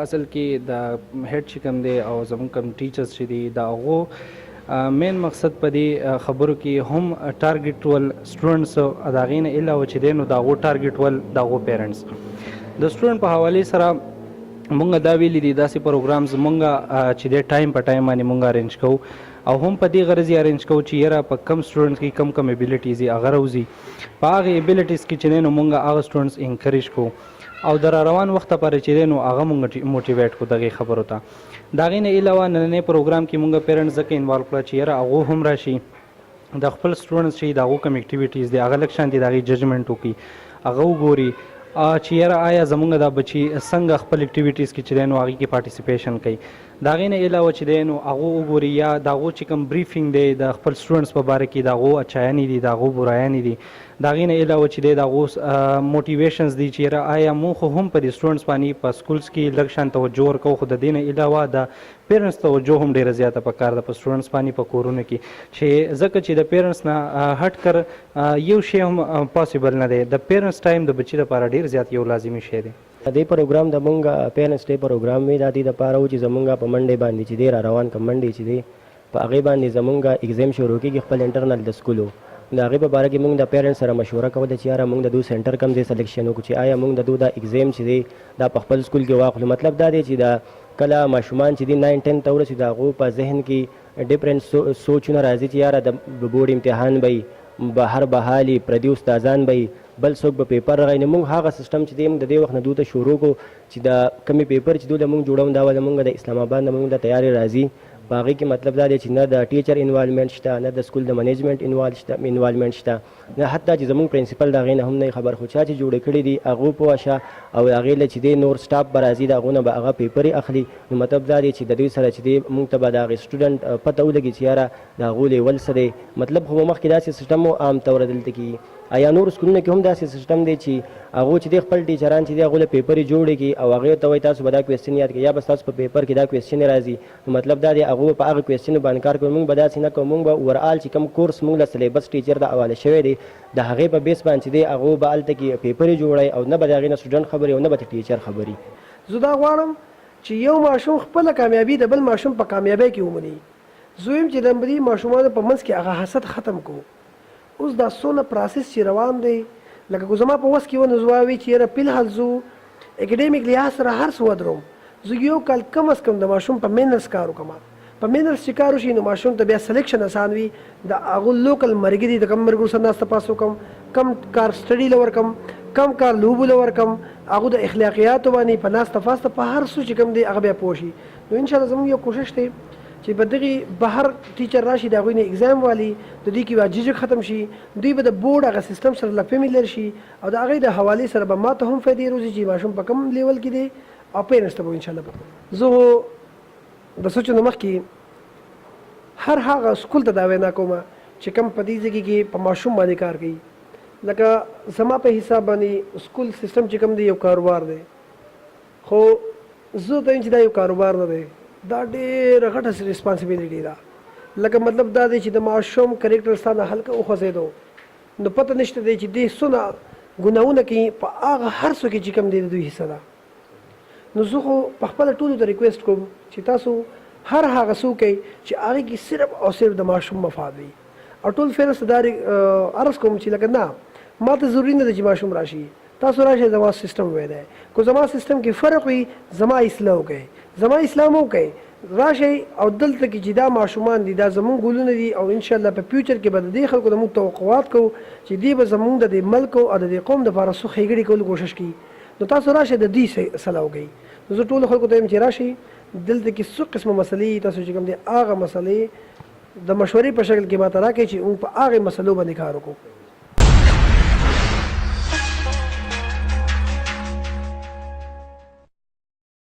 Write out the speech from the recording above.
اصل کې د هیډ چې کوم دی او زموږ کوم ټیچرز چې دي د هغو مین مقصد په دې خبرو کې هم ټارګټ ول سټوډنټس د هغې نه علاوه چې دی نو د هغو ټارګټ ول د هغو پیرنټس. د سټوډنټ په حوالې سره مونږ دا ویلي دي داسې پروګرامز مونږ چې دی ټایم په ټایم باندې مونږ ارینج کوو او هم په دې غرض یې ارینج کوو چې یاره په کم سټوډنټس کې کم کم ایبیلیټیز یې هغه راوځي په هغې ایبیلیټیز کې چې دی نو مونږ هغه سټوډنټس انکریج کوو او د را روان وخت لپاره چې دی نو هغه مونږ موټیویټ کړو دغې خبرو ته. د هغې نه علاوه نننی پروګرام کې مونږ پیرنټس ځکه انوالو کړه چې یاره هغو هم راشي د خپل سټوډنټس چې د هغو کوم اکټیویټیز دي هغه لږ شانتې د هغې ججمنټ وکړي هغه وګوري چې یاره آیا زمونږ دا بچي څنګه خپل اکټیویټیز کې چې دی نو هغې کې پارټیسپیشن کوي. د هغې نه علاوه چې دی نو هغو وګوري یا د هغو چې کوم بریفینګ دی د خپل سټوډنټس په باره کې د هغو اچایانې دي د هغو برایانې دي د هغې نه علاوه چې دی د هغو موټیویشنز دي چې یاره آیا مونږ خو هم په دې سټوډنټس باندې په سکولز کې لږ شان توجه ورکوو خو د دې نه علاوه د پیرنټس توجه هم ډېره زیاته پکار ده په سټوډنټس باندې په کورونو کې چې ځکه چې د پیرنټس نه هټ کر یو شی هم پاسبل نه دی. د پیرنټس ټایم د بچي لپاره ډېر زیات یو لازمي شی دی. دې پروګرام د مونږ پیرنټس ډے پروګرام وی د دې دپاره و چې زمونږ په منډې باندې چې دی را روان کوم منډې چې دی په هغې باندې زمونږ ایګزام شروع کېږي خپل انټرنل د سکولو د هغې په باره کې مونږ د پیرنټس سره مشوره کوله چې یاره مونږ د دو سینټر کوم ځای سلیکشن وکړو چې آیا مونږ د دو دا ایګزام چې دی دا په خپل سکول کې واخلو. مطلب دا دی چې دا کله ماشومان چې دي 9-10 ته ورسي د هغو په ذهن کې ډفرنټ سوچونه راځي چې یاره د بورډ امتحان به بهر بهالي پردي استادان به بل څوک به پیپر راغی نو موږ هغه سیستم چې دی موږ د دې وخت نه دوی ته شروع کړو چې د کمې پیپر چې دوی له موږ جوړوم دا د موږ د اسلام آباد نه موږ د تیاری راځي په هغې کې مطلب دا دی چې نه د ټیچر انوالومنټ شته نه د سکول د منیجمنټ انوالومنټ شته نه حتی چې زموږ پرنسپل د هغې نه هم نه خبر خو چا چې جوړې کړي دي هغو پوه شه او هغې له چې دی نور سټاف به راځي د هغو نه به هغه پیپرې اخلي نو مطلب دا دی چې د دوی سره چې دی موږ ته به د هغې سټوډنټ پته ولګي چې یاره د هغو لیول څه دی. مطلب خو به مخکې داسې سیسټم و عام طوره دلته کېږي یا نور سکولونو کې هم داسې سیسټم دی چې هغو چې دی خپل ټیچران چې دی هغو له پیپرې جوړې کړي او هغې ته وایي تاسو به دا کوېسچن یاد کړئ یا به ستاسو په پیپر کې دا کوېسچن راځي نو مطلب دا دی هغو په هغه کوېسچنو باندې کار کوي. موږ به داسې نه کوو موږ به اوورآل چې کوم کورس موږ له سلیبس ټیچر د حواله شوی دی د هغې په بیس باندې چې دی هغو به هلته کې پیپرې جوړوي او نه به د هغې نه سټوډنټ خبري او نه به د ټیچر خبري. زه دا غواړم چې یو ماشوم خپله کامیابي د بل ماشوم په کامیابۍ کې ومني. زه وایم چې د دې ماشومانو په منځ کې هغه حسد ختم کړو. اوس دا څونه پروسس چې روان دی لکه که زما په وس کې ونه زه واوي چې یاره فلحال زه اکیډیمیک لحاظ سره هر څه ودروم زه یو کال کم از کم د ماشوم په مینرس کار وکړم. په مینرس چې کار وشي نو ماشوم ته بیا سلیکشن اسان وي. د هغو لوکل مرګري د کم مرګرو سره ناسته پاس وکړم کم کار سټډي له ورکړم کم کار لوبو له ورکړم هغو د اخلاقیاتو باندې په ناسته فاسته په هر څه چې کوم دی هغه بیا پوه شي. نو انشاءالله زموږ یو کوشش دی چې په دغې بهر ټیچر راشي د هغوی نه اګزام والي د دوی کې به ججک ختم شي دوی به د بورډ هغه سیستم سره لږ فیملییر شي او د هغې د حوالې سره به ما ته هم فایدې روزي چې ماشوم په کم لیول کې دی او پیرنټس ته به انشاءالله زه د سوچو نه مخکې هر هغه سکول ته دا وینا کومه چې کم په دې ځای کې په ماشوم باندې کار کوي. لکه زما په حساب باندې سکول سیستم چې کوم دی یو کاروبار دی خو زه ته چې دا یو کاروبار نه دی دا ډېره غټه ریسپانسبیلیټي ده. لکه مطلب دا دی چې د ماشوم کرکټر ستا نه هلکه وخوځېدو نو پته نشته دی چې دې څونه ګناهونه کوي په هغه هر څه کې چې کوم دی د دوی حصه ده. نو زه خو په خپله ټولو ته ریکویسټ کوم چې تاسو هر هغه څه وکئ چې هغې کې صرف او صرف د ماشوم مفاد وي او ټول فیرس ته دا عرض کوم چې لکه نه ما ته ضروري نه ده چې ماشوم راشي تاسو راشئ زما سیستم وی دی که زما سیستم کې فرق وي زما اصلاح وکئ زما اسلام وکئ راشئ او دلته کې چې دا ماشومان دي دا زمونږ ګلونه دي او انشاءالله په فیوچر کې به د دې خلکو د موږ توقعات کوو چې دوی به زمونږ د دې ملک او د دې قوم دپاره څه ښېګړې کولو کوشش کوي. نو تاسو راشئ د دوی صلاح وکئ. نو زه ټولو خلکو ته یم چې راشئ دلته کې څو قسمه مسلې تاسو چې کوم دي هغه مسلې د مشورې په شکل کې ماته راکړئ چې موږ په هغې مسلو باندې کار وکړو.